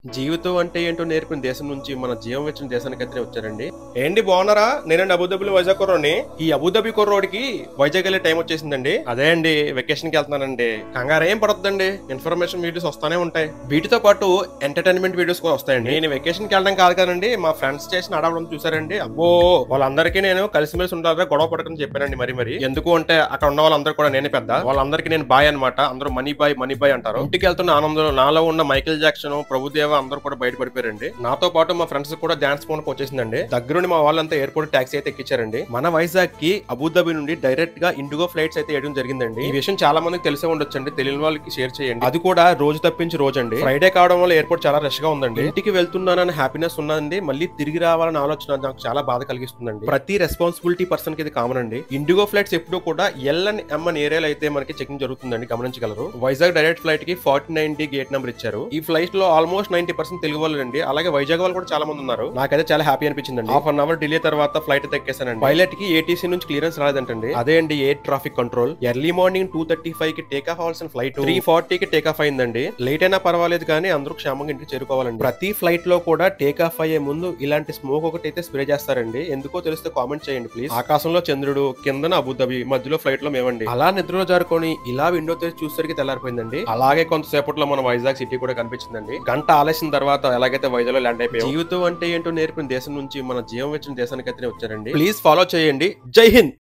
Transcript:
జీవితం అంటే ఏంటో నేర్పిన దేశం నుంచి మన జీవం వచ్చిన దేశానికి అయితే వచ్చారండి. ఏంటి బాగున్నారా? నేనండి అబుదాబిలో వైజాగ్ కుర్రోని. ఈ అబుదాబి కుర్రోడికి వైజాగ్ వెళ్ళే టైం వచ్చేసిందండి. అదే అండి వెకేషన్ కి వెళ్తున్నానండి. కంగారు ఏం పడద్దండి, ఇన్ఫర్మేషన్ వీడియోస్ వస్తానే ఉంటాయి. వీటితో పాటు ఎంటర్టైన్మెంట్ వీడియోస్ కూడా వస్తాయండి. నేను వెకేషన్ కి వెళ్ళడం కాదు కదండి, మా ఫ్రెండ్స్ చేసిన అడవడం చూసారండి. అబ్బో, వాళ్ళందరికీ నేను కలిసిమెలిసి ఉండాలి, గొడవ పడకని చెప్పానండి. మరి ఎందుకు అంటే అక్కడ ఉన్న వాళ్ళందరూ కూడా నేనే పెద్ద, వాళ్ళందరికీ నేను బాయ్ అనమాట. అందరూ మనీ బాయ్ అంటారు. ఇంటికి వెళ్తున్న ఆనందంలో నాలో ఉన్న మైకేల్ జాక్సన్, ప్రభుదేవ అందరూ కూడా బయటపడిపోయారండి. నాతో పాటు మా ఫ్రెండ్స్ కూడా డాన్స్ ఫోన్ వచ్చేసిందండి. దగ్గరుండి మా వాళ్ళంతా ఎయిర్పోర్ట్ టాక్సీ అయితే ఎక్కించారండి. మన వైజాగ్ కి అబుదాబి నుండి డైరెక్ట్ గా ఇండిగో ఫ్లైట్స్ అయితే వేయడం జరిగిందండి. ఈ విషయం చాలా మందికి తెలిసే ఉండొచ్చండి, తెలియని వాళ్ళకి షేర్ చేయండి. అది కూడా రోజు తప్పించి రోజు అండి. ఫ్రైడే కావడం వల్ల ఎయిర్పోర్ట్ చాలా రష్ గా ఉందండి. ఇంటికి వెళ్తున్నానని హ్యాపీనెస్ ఉన్నదండి, మళ్ళీ తిరిగి రావాలని ఆలోచన నాకు చాలా బాధ కలిగిస్తుందండి. ప్రతి రెస్పాన్సిబిలిటీ పర్సన్ కి ఇది కామన్ అండి. ఇండిగో ఫ్లైట్స్ ఎప్పుడూ కూడా ఎల్&ఎం అని ఏరియాలో అయితే మనకి చెకింగ్ జరుగుతుందండి, గమనించగలరు. వైజాగ్ డైరెక్ట్ ఫ్లైట్ కి 4090 గేట్ నెంబర్ ఇచ్చారు. ఈ ఫ్లైట్ లో ఆల్మోస్ట్ 90% తెలుగు వాళ్ళు అండి. అలాగే వైజాగ్ వాళ్ళు కూడా చాలా మంది ఉన్నారు. నాకైతే చాలా హ్యాపీ అనిపించిందండి. హాఫ్ అన్ అవర్ డిలే తర్వాత ఫ్లైట్ ఎక్కేసానండి. పైలట్ కి ఏటీసీ నుంచి క్లియరెన్స్ రాలేదంటండి. అదే అండి air traffic control. Early morning 2:35 కి టేక్ ఆఫ్ అవ్వాల్సిన ఫ్లైట్ 3:40 కి టేక్ ఆఫ్ అయిందండి. లేట్ అయినా పర్వాలేదు కానీ అందరూ క్షేమంగా ఇంటికి చేరుకోవాలండి. ప్రతి ఫ్లైట్ లో కూడా టేక్ ఆఫ్ అయ్యే ముందు ఇలాంటి స్మోక్ ఒకటి అయితే స్ప్రే చేస్తారండి. ఎందుకో తెలిస్తే కామెంట్ చేయండి ప్లీజ్. ఆకాశంలో చంద్రుడు, కిందన అబుదాబి, మధ్యలో ఫ్లైట్ లో మేమండి. అలా నిద్రలో జారుకొని ఇలా విండో తెరిచి చూసేసరికి తెల్లారిపోయిందండి. అలాగే కొంతసేపట్లో మన వైజాగ్ సిటీ కూడా కనిపించిందండి. గంట ఆలస్యం తర్వాత ఎలాగైతే వైజాగ్ లో ల్యాండ్ అయిపోయాం. జీవితం అంటే ఏంటో నేర్పిన దేశం నుంచి మన జీవం వచ్చిన దేశానికి అయితే వచ్చారండి. ప్లీజ్ ఫాలో చేయండి. జై హింద్.